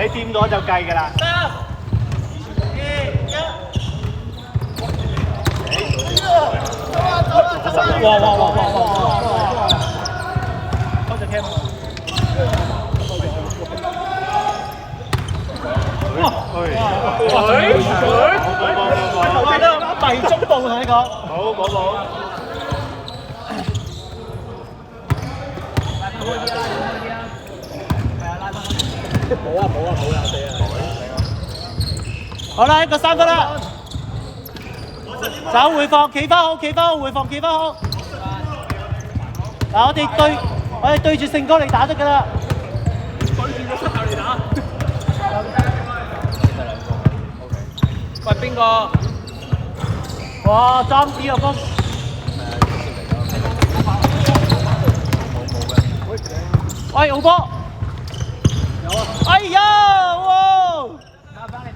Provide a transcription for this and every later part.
掂咗就計㗎啦。哇！多謝 Cam。迷中步同你講。冇。冇啦，死啊！好啦，一個3分啦。走回防，企翻好，回防，企翻好。嗱，我哋對住勝哥嚟打得㗎啦。對住個膝頭嚟打。喂，邊個？哇，爭啲啊，幫！喂，奧波！有啊！哎呀，哇！翻嚟！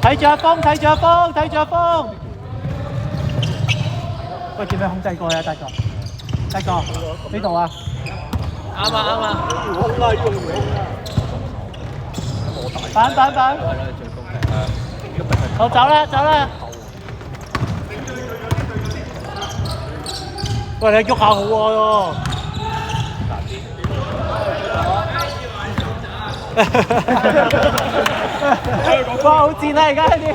睇住阿峰！喂，點樣控制過去啊，大哥？呢度啊？啱啊！反！好，走啦！喂，你喐下好喎。哇，好賤啊！而家呢啲。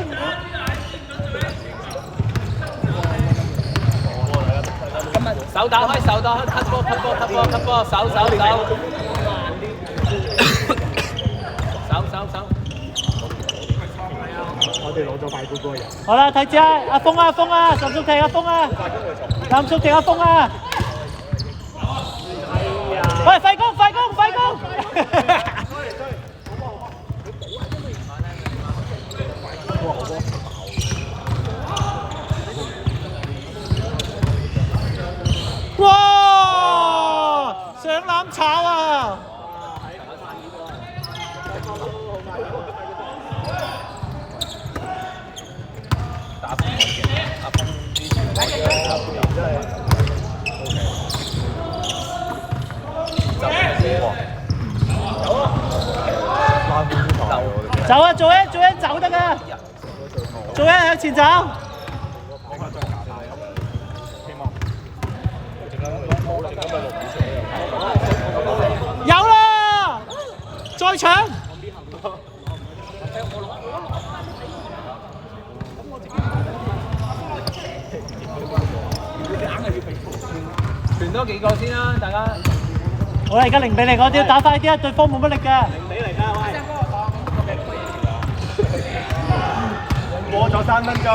手打開，cut 波，手。我哋攞咗快嗰個人。好啦，睇住啊，阿峰啊，迅速停阿峰啊，喂，快攻！哇！上籃炒啊！走啊！做一走得㗎，做一向前走。有啦！再搶！傳多幾個先啦，大家。好啦，而家0-0，我哋要打快啲啊！對方冇乜力㗎。0-0嚟㗎，喂。過咗3分鐘。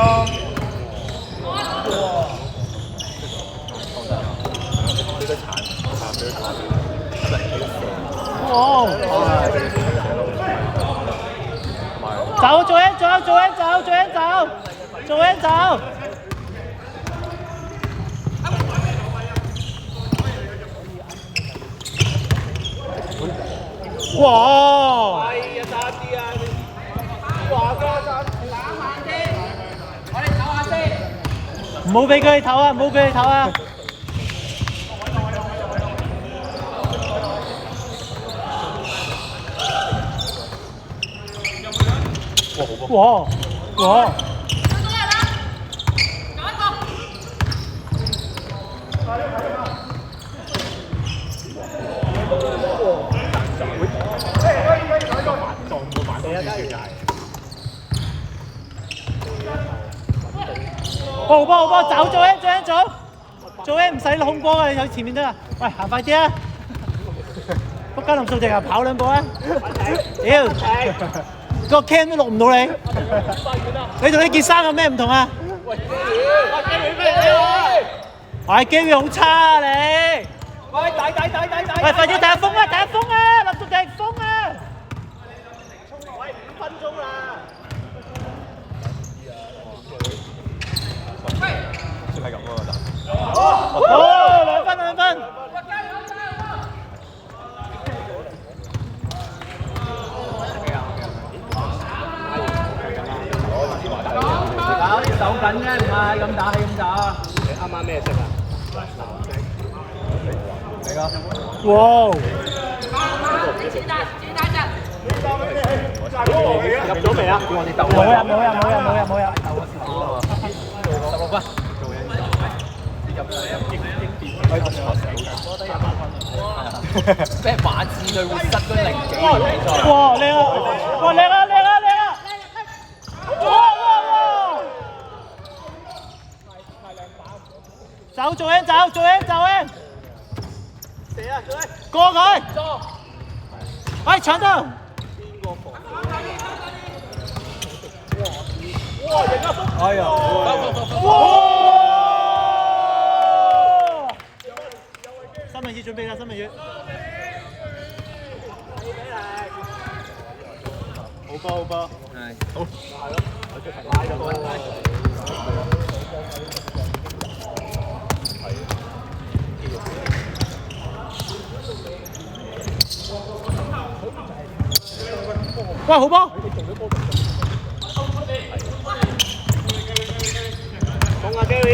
走，做人走。哇！哎呀，差啲啊！華哥打慢啲，我哋唞下先。唔好俾佢唞啊！哇！好波，走，做嘢唔使控波啊！你喺前面得啦。喂，行快啲啊！福嘉林掃地啊，跑2步啊！屌，個 cam 都錄唔到你。你同呢件衫有咩唔同啊？喂，Gary 好差啊你！喂，大！喂，快啲打風啊！立足地風啊！喂，5分鐘啦！算係咁咯，就。2分。手緊啫，唔係咁打氣咁打。你啱啱咩色啊？嚟㗎！哇！入咗未啊？我哋鬥冇入。16分。咩馬刺隊會失咗0幾？哇！靚啊！哇！靚啊！走，做嘢走啊！過佢！喂，搶到！哎呀！哇！三文魚準備啦，三文魚。好波！係。好。喂，好波！講下 Gary。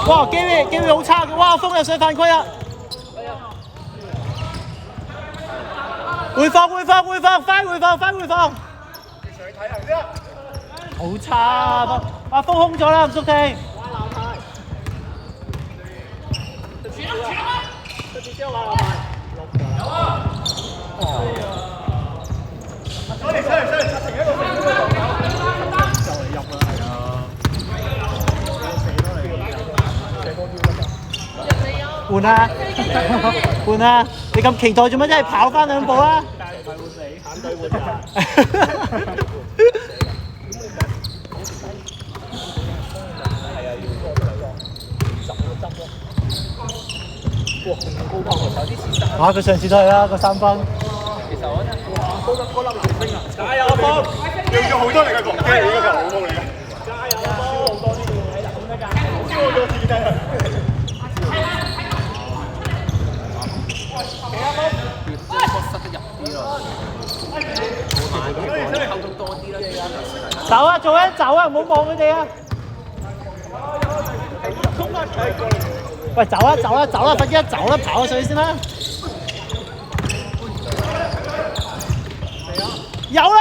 哇 ，Gary 好差嘅，哇，風又想犯規啊！回放，快回放！好差啊！阿風空咗啦，唔縮停。換啊！你咁期待做乜？真係跑翻2步啊！慘隊換人。哇！佢上次都係啦，個3分。其實我覺得高粒籃星啊！加油，阿峰！用咗好多力嘅攻擊，呢個就好攻嚟嘅。加油，阿峰！好多呢度喺度咁得㗎。燒咗自己。塞得入啲咯，慢啲，溝通多啲啦。走啊，做啊，走啊，唔好望佢哋啊！喂，走啊，快啲走啦，跑上去先啦！有啦！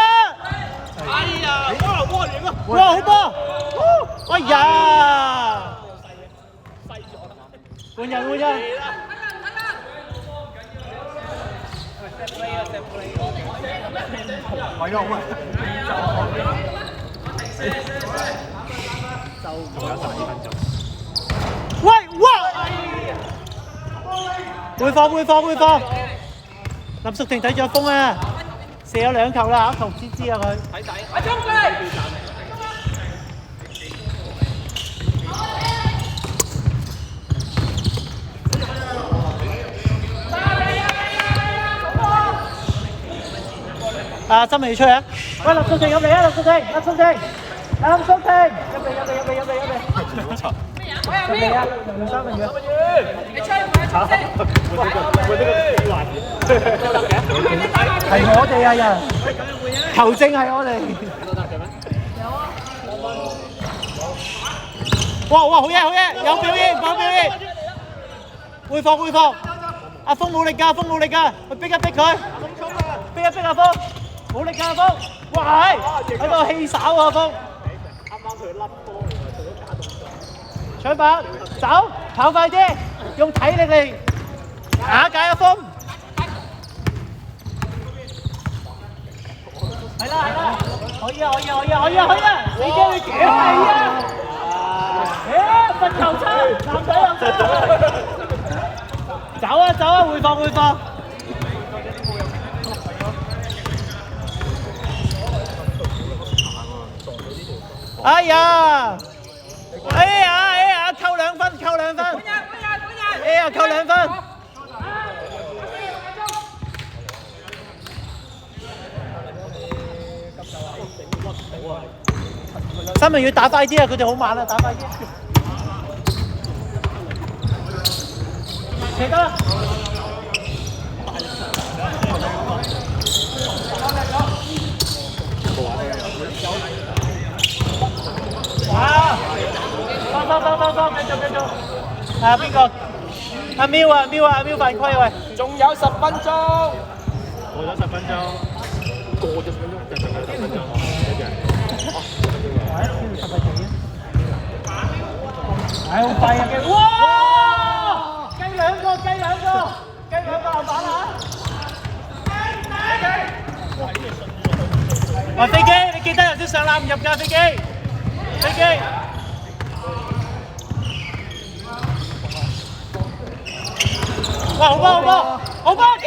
哎呀，哇，哇，好波！哎呀！換人！係啊，喂，哇！回放！林淑婷睇住風啊，射咗2球啦，1球先知啊佢。睇仔，啊，真未出嚟啊！喂，林淑婷入嚟啊！林淑婷，入嚟！入嚟啊！用3文魚。係我哋啊人，球證係我哋。哇！好嘢！有表現！回放！阿峰冇力㗎，去逼一逼佢，逼阿峰，冇力㗎阿峰，哇喺度氣手啊阿峰，啱啱佢甩波，做咗假動作。搶板，走，跑快啲，用體力嚟打解阿峰。係啦，可以啊！死機你幾係啊？罰球差，男仔又差。走啊！回放！哎呀！扣2分！哎呀，扣2分！三文要打快啲啊！佢哋好慢啊，打快啲。企得啦！繼續。啊邊個？阿喵啊犯規喂！仲有10分鐘。過咗10分鐘，過咗10分鐘，就仲有10分鐘，一樣。好快啊！哇！雞兩個籃板啊！喂，飛機，你記得有啲上籃唔入㗎，飛機。哇，好波，機！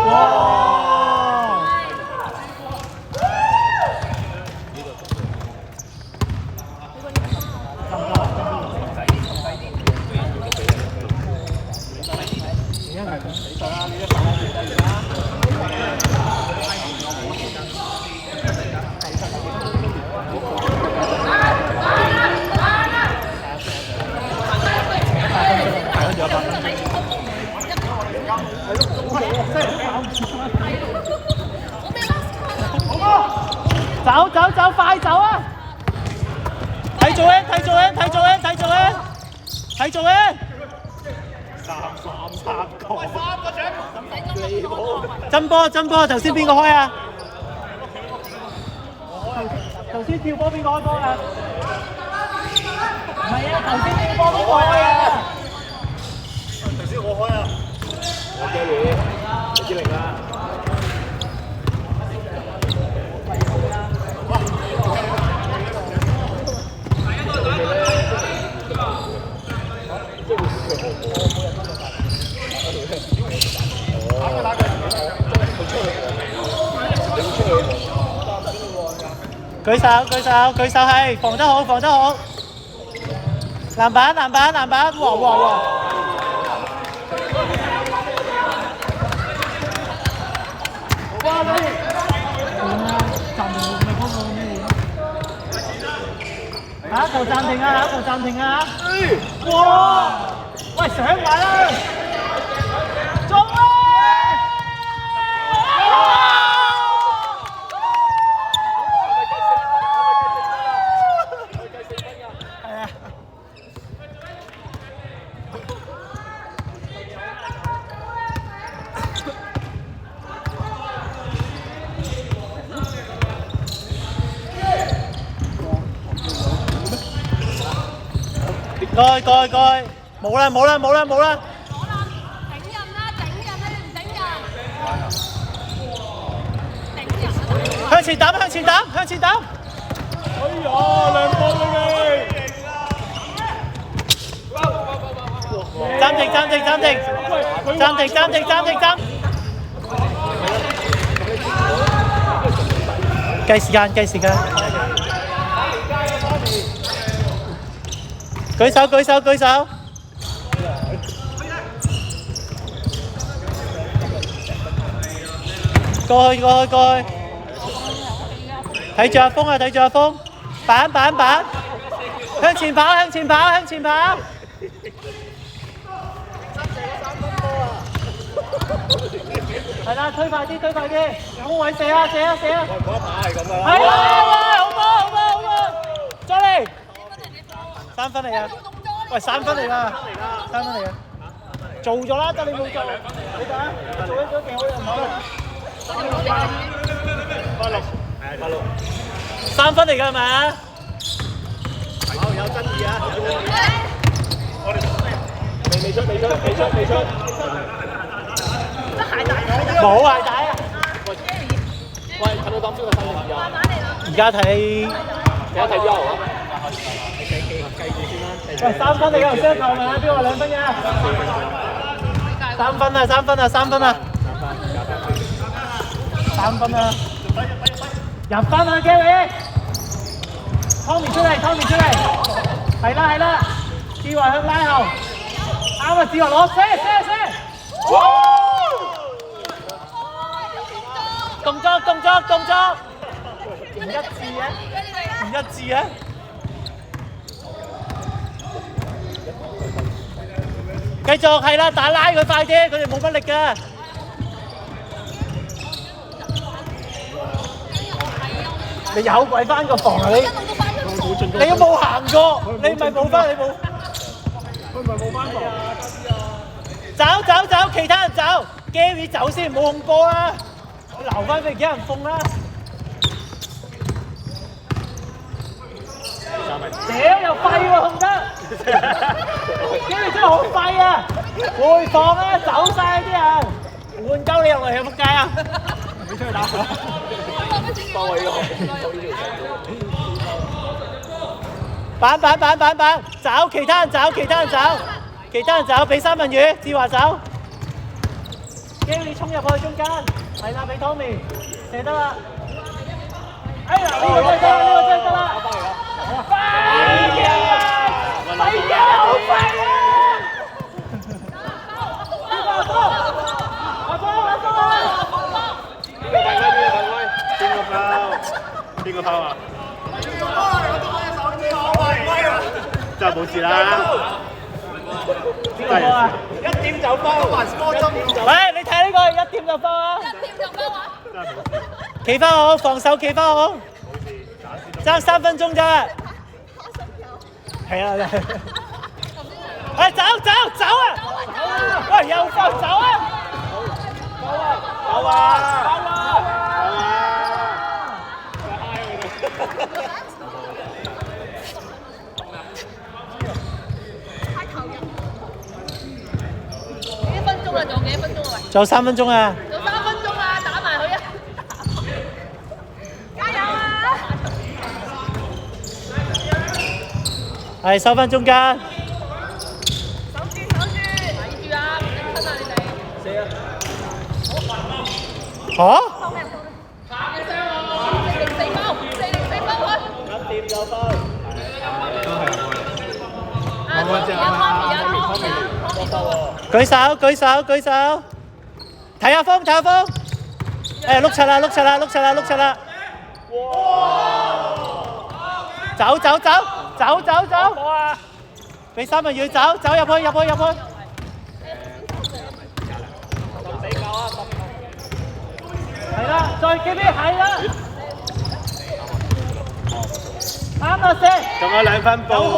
哇！走，快走啊！睇做 N， 真波，頭先邊個開啊？頭先跳波邊個開波啊？唔係啊，頭先跳波邊個開啊？頭先我開啊！我嘅嘢，你知嚟啦。舉手係防得好，籃板，哇！下一球暫停啊！哇！喂，上埋啦！中啊！蓋，冇啦！頂人啦，你唔頂人。向前打！哎呀，兩波俾你！暫停！計時間。舉手！過去！睇住阿峰，板！向前跑！係啦，推快啲，有冇位射啊！嗰一把係咁噶啦。係啦，好波！再嚟，3分嚟啊！喂，3分嚟㗎，做咗啦，得你冇做，你睇下，做咗幾好人好啦。3分嚟㗎係咪啊？有爭議啊！我哋未出。冇鞋帶啊！喂，睇到當初嘅3定2啊？而家睇之後啊？喂，3分嚟㗎，頭先球問下邊個2分嘅？3分啊！3分啊！入分啊，Gary！Tommy 出嚟，係啦，志華向拉後，啱啊！志華攞射！動作，唔一致啊！繼續係啦，打拉佢快啲，佢哋冇乜力㗎。你有鬼翻個房啊你？你有冇行過？你咪冇翻，你冇。佢咪冇翻房。走，其他人走 ，Gary 走先，唔好控波啦，留翻俾其他人封啦。屌又廢喎，控得 ，Gary 真係好廢啊！回防啊，走晒啲人，換鳩你入嚟係仆街啊！你出去打。包圍咯。板，走，其他人走，俾三文魚，志華走。Gary 衝入去中間，係啦，俾 Tommy， 射得啦。哎呀，呢個真係得啦，快嘅，好快啊！邊個拋啊？真係冇事啦。邊個拋啊？一點就拋，喂，你睇呢個一點就拋啊！真係冇事。企翻好，防守企翻好，爭3分鐘咋？係啊，喂，走啊！喂，又放走啊！好啊！幾分鐘啊？仲有幾分鐘啊？仲有3分鐘啊！仲3分鐘啊！打埋佢啊！加油啊！係收翻中間。守住，睇住啊！唔好親啊你哋。嚇404包佢。掂就拋。舉手，睇下風，誒碌柒啦！走！俾三文魚走入去。係啦，再幾邊係啦，啱啦先，仲有2分半。好波！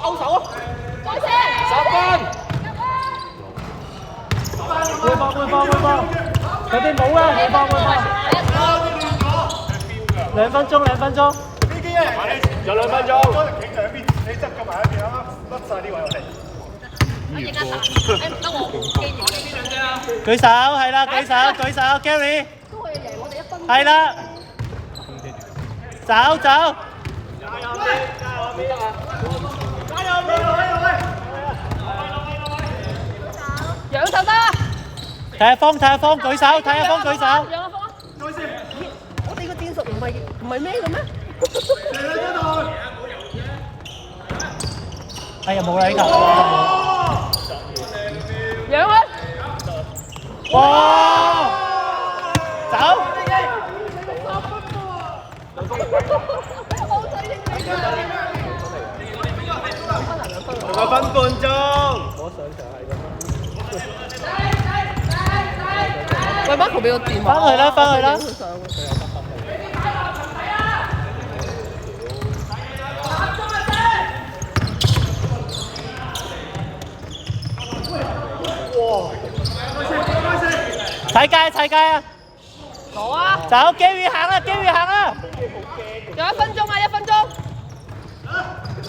勾手啊！再射10分。會放，佢哋冇啊，會放。2分鐘。有2分鐘。企兩邊，你執夾埋一邊啊！甩曬呢位我哋。得我記住舉手係啦，舉手 ，Gary 都可以贏我哋1分。係啦，走，仰就得。睇下風，舉手。仰阿峰啊！我哋個戰術唔係咩嘅咩？哎呀冇啦呢球，仰佢。哇！走！仲有1分半鐘。喂，Marco 俾個電話。翻去啦。睇街啊！好啊！走 ，Gary 行啦！仲有1分鐘啊！1分鐘。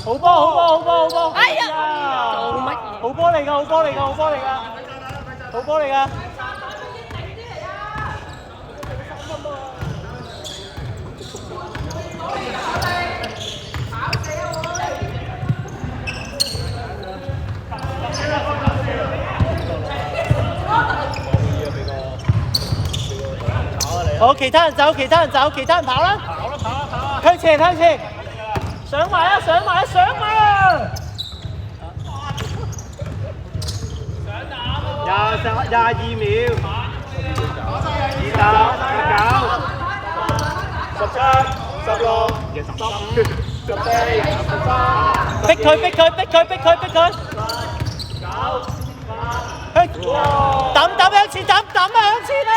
好波！哎呀！做乜嘢？好波嚟㗎！好，其他人走，跑啦！向前，上埋啊！22秒，17、19、17、16、15、14、逼佢！抌向前啊！